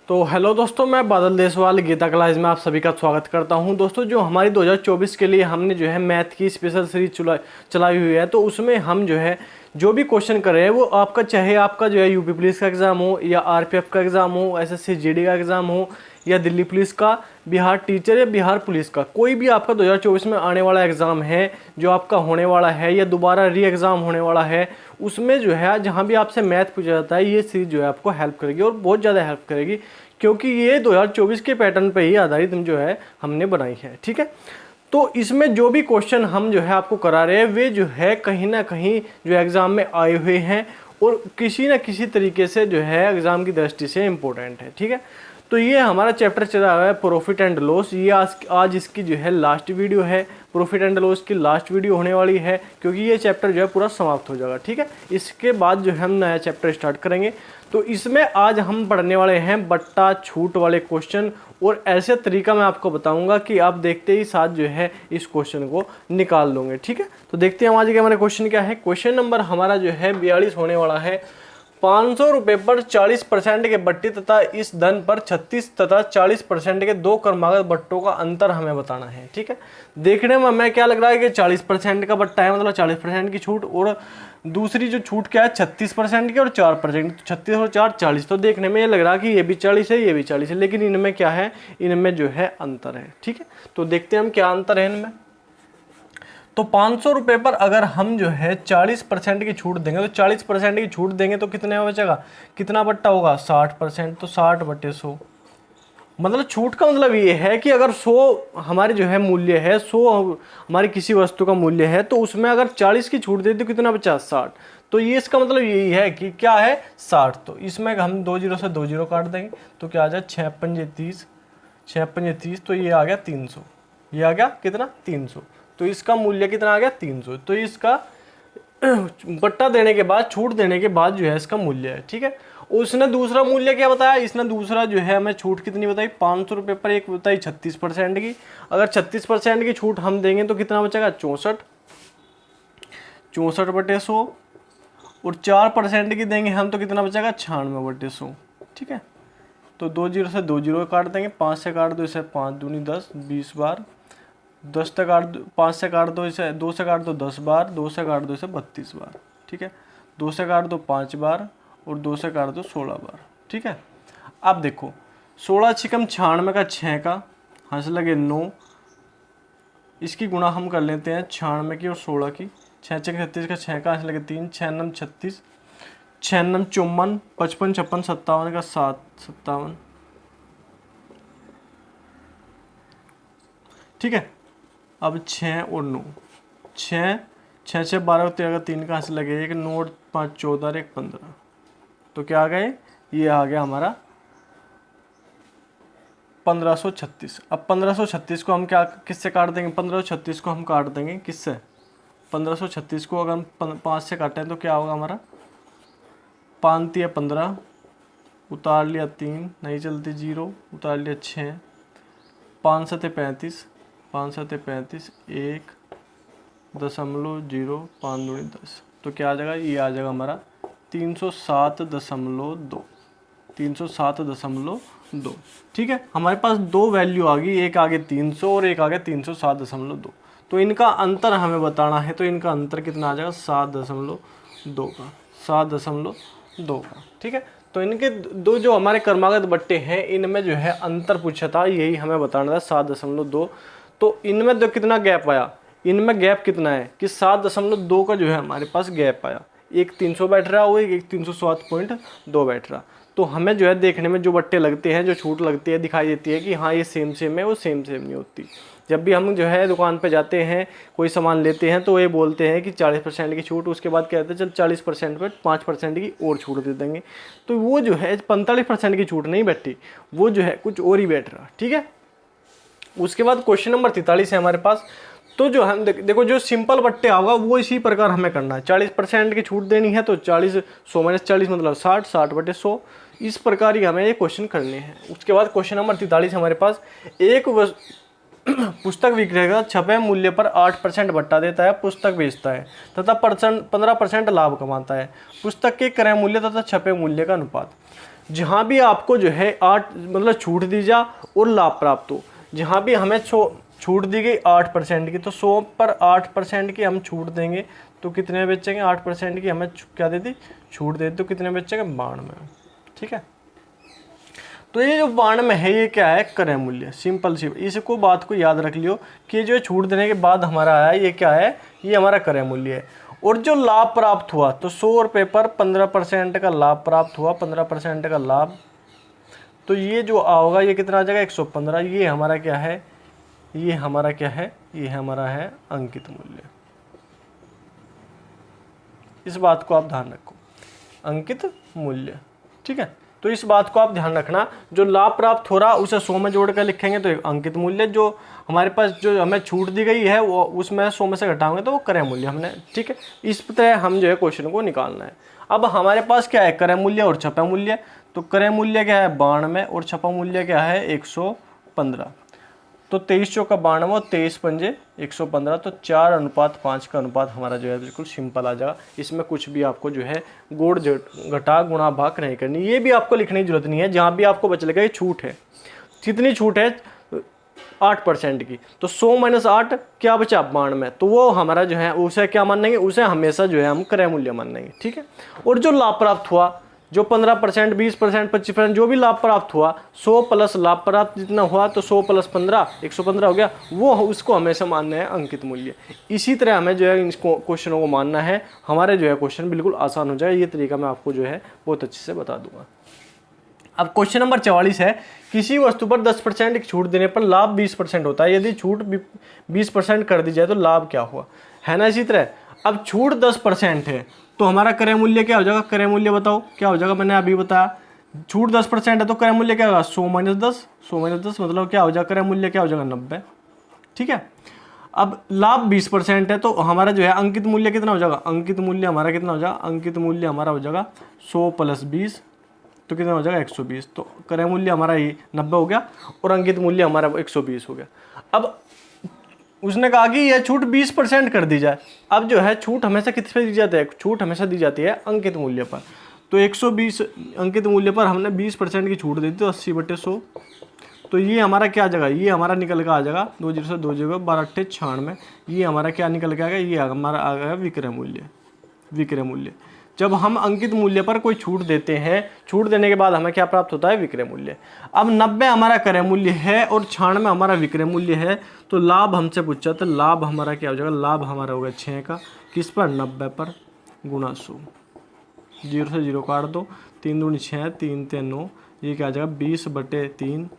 तो हेलो दोस्तों, मैं बादल देसवाल गीता क्लास में आप सभी का स्वागत करता हूं। दोस्तों, जो हमारी 2024 के लिए हमने जो है मैथ की स्पेशल सीरीज चलाई हुई है, तो उसमें हम जो है जो भी क्वेश्चन कर रहे हैं वो आपका, चाहे आपका जो है यूपी पुलिस का एग्ज़ाम हो या आरपीएफ का एग्ज़ाम हो, एसएससी जीडी का एग्ज़ाम हो या दिल्ली पुलिस का, बिहार टीचर या बिहार पुलिस का, कोई भी आपका 2024 में आने वाला एग्ज़ाम है जो आपका होने वाला है या दोबारा री एग्ज़ाम होने वाला है, उसमें जो है जहाँ भी आपसे मैथ पूछा जाता है ये सीरीज जो है आपको हेल्प करेगी और बहुत ज़्यादा हेल्प करेगी, क्योंकि ये 2024 के पैटर्न पे ही आधारित जो है हमने बनाई है। ठीक है, तो इसमें जो भी क्वेश्चन हम जो है आपको करा रहे हैं वे जो है कहीं ना कहीं जो एग्ज़ाम में आए हुए हैं और किसी न किसी तरीके से जो है एग्ज़ाम की दृष्टि से इम्पोर्टेंट है। ठीक है, तो ये हमारा चैप्टर चला हुआ है प्रॉफिट एंड लॉस। ये आज इसकी जो है लास्ट वीडियो है, प्रॉफिट एंड लॉस की लास्ट वीडियो होने वाली है, क्योंकि ये चैप्टर जो है पूरा समाप्त हो जाएगा। ठीक है, इसके बाद जो है हम नया चैप्टर स्टार्ट करेंगे। तो इसमें आज हम पढ़ने वाले हैं बट्टा छूट वाले क्वेश्चन, और ऐसे तरीका मैं आपको बताऊंगा कि आप देखते ही साथ जो है इस क्वेश्चन को निकाल लोगे। ठीक है, तो देखते हैं आज के हमारे क्वेश्चन क्या है। क्वेश्चन नंबर हमारा जो है 42 होने वाला है। 500 रुपये पर 40% के बट्टी तथा इस धन पर 36 तथा 40% के दो क्रमागत बट्टों का अंतर हमें बताना है। ठीक है, देखने में हमें क्या लग रहा है कि 40% का बट्टा है, मतलब 40% की छूट, और दूसरी जो छूट क्या है 36% की और 4%। 36 और 4 40, तो देखने में ये लग रहा है कि ये भी 40 है ये भी 40 है, लेकिन इनमें क्या है, इनमें जो है अंतर है। ठीक है, तो देखते हैं हम क्या अंतर है इनमें। तो 500 रुपये पर अगर हम जो है 40% की छूट देंगे, तो 40% की छूट देंगे तो कितने बचेगा, कितना बट्टा होगा 60%, तो 60/100। मतलब छूट का मतलब ये है कि अगर 100 हमारी जो है मूल्य है, 100 हमारी किसी वस्तु का मूल्य है, तो उसमें अगर 40 की छूट दे तो कितना बचा 60। तो ये इसका मतलब यही है कि क्या है 60। तो इसमें हम 2 0 से 2 0 काट देंगे तो क्या आ जाए 6 5 30, 6 5 30, तो ये आ गया 300। ये आ गया कितना 300, तो इसका मूल्य कितना आ गया 300। तो इसका बट्टा देने के बाद, छूट देने के बाद जो है इसका मूल्य है। ठीक है, उसने दूसरा मूल्य क्या बताया, इसने दूसरा जो है हमें छूट कितनी बताई 500 रुपये पर, एक बताई 36% की। अगर 36% की छूट हम देंगे तो कितना बचेगा 64, 64/100, और 4% की देंगे हम तो कितना बचेगा 96/100। ठीक है, तो 2 0 से 2 0 काट देंगे, 5 से काट दो इसे 5 दूनी 10, 20 बार, 10 से काट दो, 5 से काट दो इसे, 2 से काट दो 10 बार, 2 से काट दो इसे 32 बार। ठीक है, 2 से काट दो 5 बार और 2 से काट दो 16 बार। ठीक है, अब देखो 16 छिकम 96 का 6 का हंस लगे 9, इसकी गुणा हम कर लेते हैं 96 की और 16 की। 6 6 36 का 6 का हंस लगे 3, 6 9 36, 6 9 54, 55 56 57 का 7 57। ठीक है, अब 6 और 9, 6 6 6 12 और 13 का 3 का हंस लगे 1, 9 और 5 14 और 1 15, तो क्या आ गए, ये आ गया हमारा 1536। अब 1536 को हम क्या किससे काट देंगे, 1536 को हम काट देंगे किससे, 1536 को अगर हम 5 से काटें तो क्या होगा हमारा, 5 3 15, उतार लिया 3, नहीं चलती 0, उतार लिया 6, 5 7 35, 5 7 35, 1.0, 5 दूनी 10, तो क्या आ जाएगा, ये आ जाएगा हमारा 307.2, 307.2। ठीक है, हमारे पास दो वैल्यू आ गई, एक आगे 300 और एक आगे 307.2। तो इनका अंतर हमें बताना है, तो इनका अंतर कितना आ जाएगा 7.2 का, 7.2 का। ठीक है, तो इनके दो जो हमारे क्रमागत बट्टे हैं इनमें जो है अंतर पूछा था, यही हमें बताना था 7.2। तो इनमें जो कितना गैप आया, इनमें गैप कितना है कि 7.2 का जो है हमारे पास गैप आया, एक 300 बैठ रहा और एक 307.2 बैठ रहा। तो हमें जो है देखने में जो बट्टे लगते हैं, जो छूट लगती है, दिखाई देती है कि हाँ ये सेम सेम है, वो सेम सेम नहीं होती। जब भी हम जो है दुकान पे जाते हैं, कोई सामान लेते हैं, तो ये बोलते हैं कि 40% की छूट, उसके बाद कहते हैं चल 40% पर 5% की और छूट दे देंगे, तो वो जो है 45% की छूट नहीं बैठी, वो जो है कुछ और ही बैठ रहा। ठीक है, उसके बाद क्वेश्चन नंबर 43 है हमारे पास। तो जो हम देखो जो सिंपल बट्टे होगा वो इसी प्रकार हमें करना है। 40% की छूट देनी है तो 40 100 - 40 मतलब 60, 60/100, इस प्रकार ही हमें ये क्वेश्चन करने हैं। उसके बाद क्वेश्चन नंबर 43 हमारे पास, एक पुस्तक विक्रेता छपे मूल्य पर 8% बट्टा देता है, पुस्तक बेचता है तथा 15% लाभ कमाता है। पुस्तक के क्रय मूल्य तथा छपे मूल्य का अनुपात। जहाँ भी आपको जो है 8 मतलब छूट दी जा और लाभ प्राप्त हो, जहाँ भी हमें छूट दी गई 8% की, तो 100 पर 8% की हम छूट देंगे तो कितने बेचेंगे, 8% की हमें क्या देती छूट देती, तो कितने बेचेंगे 92। ठीक है, तो ये जो 92 है ये क्या है, क्रय मूल्य। सिंपल सी इसको बात को याद रख लियो कि जो छूट देने के बाद हमारा आया ये क्या है, ये हमारा क्रय मूल्य है। और जो लाभ प्राप्त हुआ तो 100 रुपये पर 15% का लाभ प्राप्त हुआ, 15% का लाभ, तो ये जो आओगा ये कितना आ जाएगा 115। ये हमारा क्या है, ये हमारा क्या है, ये हमारा है अंकित मूल्य। इस बात को आप ध्यान रखो, अंकित मूल्य। ठीक है, तो इस बात को आप ध्यान रखना, जो लाभ प्राप्त हो रहा उसे 100 में जोड़ कर लिखेंगे तो अंकित मूल्य, जो हमारे पास जो हमें छूट दी गई है वो उसमें 100 में से घटाएंगे तो वो क्रय मूल्य हमने। ठीक है, इस तरह हम जो है क्वेश्चन को निकालना है। अब हमारे पास क्या है, क्रय मूल्य और छपा मूल्य। तो क्रय मूल्य क्या है 92 और छपा मूल्य क्या है 115। तो 23 चौका 92 और 23 पंजे 115, तो 4:5 का अनुपात हमारा जो है बिल्कुल सिंपल आ जाएगा। इसमें कुछ भी आपको जो है जोड़ घटा गुणा भाग नहीं करनी, ये भी आपको लिखने की जरूरत नहीं है। जहाँ भी आपको बच लगा ये छूट है, कितनी छूट है 8% की, तो 100 - 8 क्या बचा 92, तो वो हमारा जो है उसे क्या मानेंगे, उसे हमेशा जो है हम क्रय मूल्य मानेंगे। ठीक है, और जो लाभ प्राप्त हुआ, जो 15%, 20%, 25% जो भी लाभ प्राप्त हुआ, 100 प्लस लाभ प्राप्त जितना हुआ तो 100 + 15 115 हो गया, वो उसको हमेशा मानना है अंकित मूल्य। इसी तरह हमें जो है इन क्वेश्चनों को मानना है, हमारे जो है क्वेश्चन बिल्कुल आसान हो जाए। ये तरीका मैं आपको जो है बहुत अच्छे से बता दूंगा। अब क्वेश्चन नंबर 44 है, किसी वस्तु पर 10% की छूट देने पर लाभ 20% होता है, यदि छूट 20% कर दी जाए तो लाभ क्या हुआ, है ना। इसी तरह अब छूट 10% है तो हमारा क्रय मूल्य क्या हो जाएगा, क्रय मूल्य बताओ क्या हो जाएगा, मैंने अभी बताया छूट 10% है तो क्रय मूल्य क्या होगा 100 - 10, 100 - 10 मतलब क्या हो जाएगा, क्रय मूल्य क्या हो जाएगा 90। ठीक है, अब लाभ 20% है तो हमारा जो है अंकित मूल्य कितना हो जाएगा, अंकित मूल्य हमारा कितना हो जाएगा, अंकित मूल्य हमारा हो जाएगा 100 + 20 तो कितना हो जाएगा 120। तो क्रय मूल्य हमारा ये 90 हो गया और अंकित मूल्य हमारा 120 हो गया। अब उसने कहा कि यह छूट 20% कर दी जाए। अब जो है छूट हमेशा किस पे दी जाती है, छूट हमेशा दी जाती है अंकित मूल्य पर। तो 120 अंकित मूल्य पर हमने 20% की छूट दी तो 80/100, तो ये हमारा क्या आ जाएगा, ये हमारा निकल के आ जाएगा 2 0 से 2 जगह 12 8 96। ये हमारा क्या निकल के आएगा, ये हमारा आ गया विक्रय मूल्य। विक्रय मूल्य जब हम अंकित मूल्य पर कोई छूट देते हैं, छूट देने के बाद हमें क्या प्राप्त होता है, विक्रय मूल्य। अब 90 हमारा क्रय मूल्य है और 96 हमारा विक्रय मूल्य है, तो लाभ हमसे पूछा तो लाभ हमारा क्या हो जाएगा, लाभ हमारा होगा 6 का, किस पर 90 पर गुणा 100, 0 से 0 काट दो, 3 दूनी 6, 3 3 9, ये क्या आ जाएगा 20/3,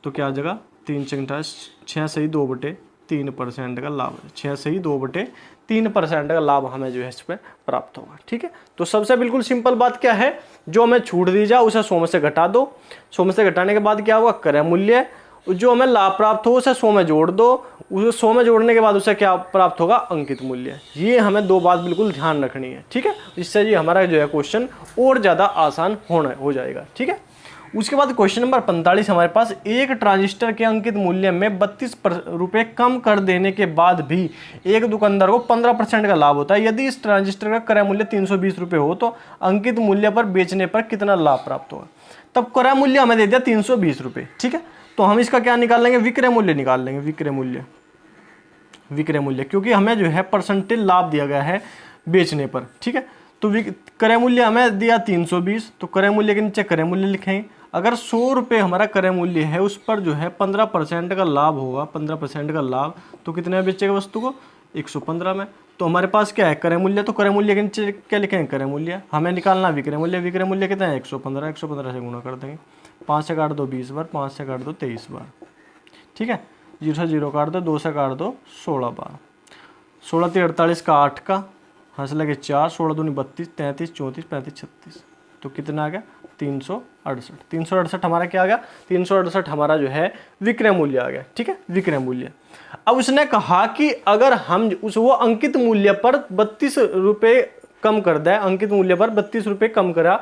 तो क्या आ जाएगा 3 × 6 सही 2/3% का लाभ, 6 सही 2/3% का लाभ हमें जो है इस पर प्राप्त होगा। ठीक है, तो सबसे बिल्कुल सिंपल बात क्या है, जो हमें छूट दी जाए उसे 100 में से घटा दो, 100 में से घटाने के बाद क्या होगा क्रय मूल्य, जो हमें लाभ प्राप्त हो उसे 100 में जोड़ दो, उसे 100 में जोड़ने के बाद उसे क्या प्राप्त होगा, अंकित मूल्य। ये हमें दो बात बिल्कुल ध्यान रखनी है। ठीक है, इससे ये हमारा जो है क्वेश्चन और ज़्यादा आसान हो जाएगा। ठीक है, उसके बाद क्वेश्चन नंबर 45 हमारे पास, एक ट्रांजिस्टर के अंकित मूल्य में 32 रुपये कम कर देने के बाद भी एक दुकानदार को 15% का लाभ होता है। यदि इस ट्रांजिस्टर का क्रय मूल्य 320 रुपये हो तो अंकित मूल्य पर बेचने पर कितना लाभ प्राप्त होगा। तब क्रय मूल्य हमें दे दिया 320 रुपये। ठीक है, तो हम इसका क्या निकाल लेंगे, विक्रय मूल्य निकाल लेंगे। विक्रय मूल्य, विक्रय मूल्य क्योंकि हमें जो है परसेंटेज लाभ दिया गया है बेचने पर। ठीक है, तो क्रय मूल्य हमें दिया 320, तो क्रय मूल्य के नीचे क्रय मूल्य लिखेंगे। अगर 100 रुपये हमारा क्रय मूल्य है, उस पर जो है 15% का लाभ होगा, 15% का लाभ, तो कितने में बेचेगा वस्तु को 115 में। तो हमारे पास क्या है क्रय मूल्य, तो क्रय मूल्य के नीचे क्या लिखेंगे, क्रय मूल्य। हमें निकालना विक्रय मूल्य, विक्रय मूल्य कितना है 115, 115 से गुणा कर देंगे, 5 से काट दो 20 बार, 5 से काट दो 23 बार। ठीक है, 0 से 0 काट दो, 2 से काट दो 16 बार, 16 × 48 का 8 का, हंस लगे 4, 16 दूनी 32, 33, 34, 35, 36, तो कितना आ गया 368। 368 हमारा क्या आ गया, 368 हमारा जो है विक्रय मूल्य आ गया। ठीक है, विक्रय मूल्य। अब उसने कहा कि अगर हम वो अंकित मूल्य पर 32 रुपये कम कर दे, अंकित मूल्य पर 32 रुपये कम करा,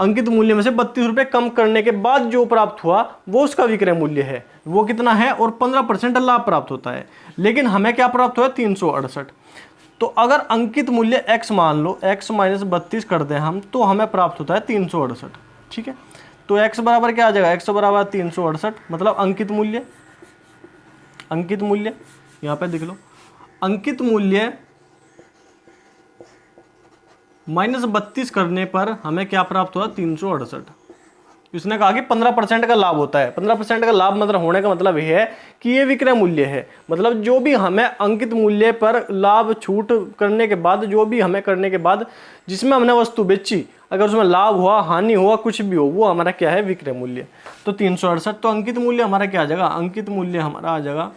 अंकित मूल्य में से 32 रुपये कम करने के बाद जो प्राप्त हुआ वो उसका विक्रय मूल्य है, वो कितना है, और 15% लाभ प्राप्त होता है। लेकिन हमें क्या प्राप्त हुआ 368। तो अगर अंकित मूल्य x मान लो, x - 32 कर दें हम, तो हमें प्राप्त होता है 368। ठीक है। तो x बराबर क्या आ जाएगा, x बराबर 368, मतलब अंकित मूल्य, अंकित मूल्य यहाँ पे देख लो, अंकित मूल्य -32 करने पर हमें क्या प्राप्त हुआ, 368। इसने कहा कि 15% का लाभ होता है। 15% का लाभ मतलब होने का मतलब यह है कि ये विक्रय मूल्य है, मतलब जो भी हमें अंकित मूल्य पर लाभ छूट करने के बाद, जो भी हमें करने के बाद जिसमें हमने वस्तु बेची, अगर उसमें लाभ हुआ, हानि हुआ, कुछ भी हो, वो हमारा क्या है, विक्रय मूल्य। तो 368, तो अंकित मूल्य हमारा क्या आ जाएगा, अंकित मूल्य हमारा आ जाएगा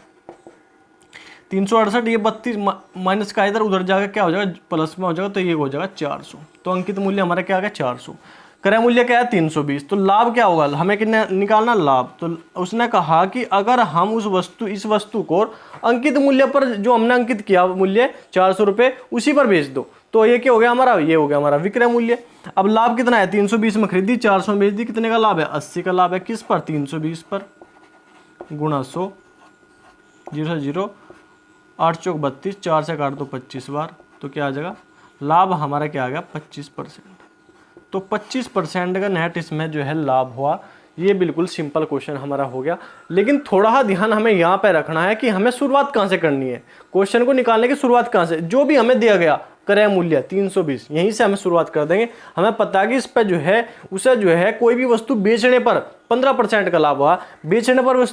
368, ये 32 माइनस का इधर उधर जाकर क्या हो जाएगा, प्लस में हो जाएगा, तो ये हो जाएगा 400। तो अंकित मूल्य हमारा क्या आ गया, 400। क्रय मूल्य क्या है, 320। तो लाभ क्या होगा, हमें कितने निकालना लाभ। तो उसने कहा कि अगर हम इस वस्तु को अंकित मूल्य पर, जो हमने अंकित किया मूल्य 400 रुपये, उसी पर बेच दो, तो ये क्या हो गया हमारा, ये हो गया हमारा विक्रय मूल्य। अब लाभ कितना है, 320 में खरीदी, 400 में बेच दी, कितने का लाभ है, 80 का लाभ है। किस पर, 320 पर, गुणा 100, 0 0 8 चौक 32, 4 से काट दो 25 बार, तो क्या आ जाएगा, लाभ हमारा क्या आ गया, 25%। तो 25% का नेट इसमें जो है लाभ हुआ। ये बिल्कुल सिंपल क्वेश्चन हमारा हो गया। लेकिन थोड़ा ध्यान हमें यहाँ पे रखना है कि हमें शुरुआत कहाँ से करनी है, क्वेश्चन को निकालने की शुरुआत कहाँ से, जो भी हमें दिया गया क्रय मूल्य 320, यहीं से हमें शुरुआत कर देंगे। हमें पता है कि इस पर जो है, उसे जो है कोई भी वस्तु बेचने पर 15% का लाभ हुआ, बेचने पर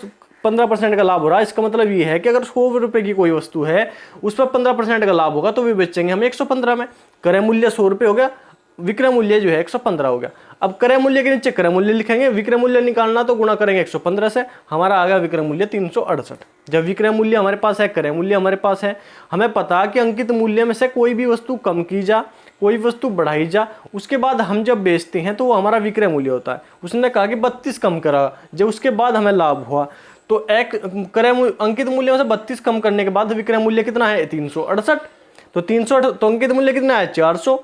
15% का लाभ हो रहा है। इसका मतलब ये है कि अगर 100 रुपये की कोई वस्तु है, उस पर 15% का लाभ होगा, तो भी बेचेंगे हम 115 में। क्रय मूल्य 100 रुपये हो गया, विक्रय मूल्य जो है 115 हो गया। अब क्रय मूल्य के नीचे क्रय मूल्य लिखेंगे, विक्रय मूल्य निकालना तो गुणा करेंगे 115 से, हमारा आ गया विक्रय मूल्य 368। जब विक्रय मूल्य हमारे पास है, क्रय मूल्य हमारे पास है, हमें पता कि अंकित मूल्य में से कोई भी वस्तु कम की जा, कोई वस्तु बढ़ाई जा, उसके बाद हम जब बेचते हैं तो वो हमारा विक्रय मूल्य होता है। उसने कहा कि 32 कम करा, जब उसके बाद हमें लाभ हुआ, तो एक क्रय अंकित मूल्य में से 32 कम करने के बाद विक्रय मूल्य कितना है, 368। तो 368, तो अंकित मूल्य कितना है, 400।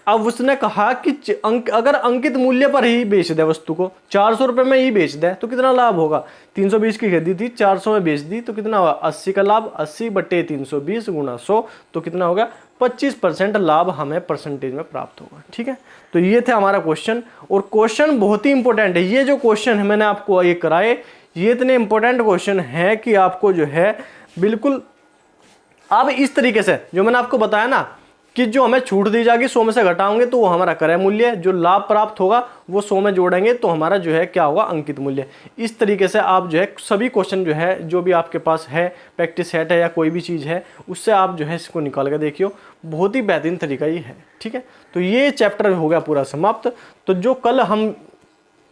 अब उसने कहा कि अगर अंकित मूल्य पर ही बेच दे वस्तु को, 400 रुपये में ही बेच दे, तो कितना लाभ होगा, 320 की खरीदी थी, 400 में बेच दी, तो कितना होगा, 80 का लाभ, 80 बटे 320 गुणा 100, तो कितना होगा, 25% लाभ हमें परसेंटेज में प्राप्त होगा। ठीक है, तो ये थे हमारा क्वेश्चन। और क्वेश्चन बहुत ही इंपॉर्टेंट है। ये जो क्वेश्चन है मैंने आपको ये कराए, ये इतने इंपॉर्टेंट क्वेश्चन है कि आपको जो है बिल्कुल आप इस तरीके से, जो मैंने आपको बताया ना कि जो हमें छूट दी जाएगी 100 में से घटाओगे तो वो हमारा क्रय मूल्य, जो लाभ प्राप्त होगा वो 100 में जोड़ेंगे तो हमारा जो है क्या होगा, अंकित मूल्य। इस तरीके से आप जो है सभी क्वेश्चन जो है, जो भी आपके पास है प्रैक्टिस सेट है या कोई भी चीज़ है, उससे आप जो है इसको निकाल के देखियो। बहुत ही बेहतरीन तरीका ये है। ठीक है, तो ये चैप्टर हो गया पूरा समाप्त। तो जो कल हम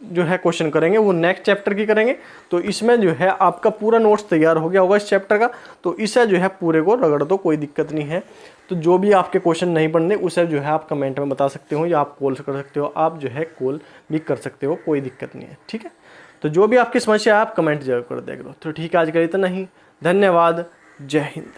जो है क्वेश्चन करेंगे वो नेक्स्ट चैप्टर की करेंगे। तो इसमें जो है आपका पूरा नोट्स तैयार हो गया होगा इस चैप्टर का, तो इसे जो है पूरे को रगड़ दो, कोई दिक्कत नहीं है। तो जो भी आपके क्वेश्चन नहीं पढ़ने उसे जो है आप कमेंट में बता सकते हो, या आप कॉल कर सकते हो, आप जो है कॉल भी कर सकते हो, कोई दिक्कत नहीं है। ठीक है, तो जो भी आपकी समस्या है आप कमेंट जरूर कर देख लो। तो ठीक है, आज का इतना ही, धन्यवाद, जय हिंद।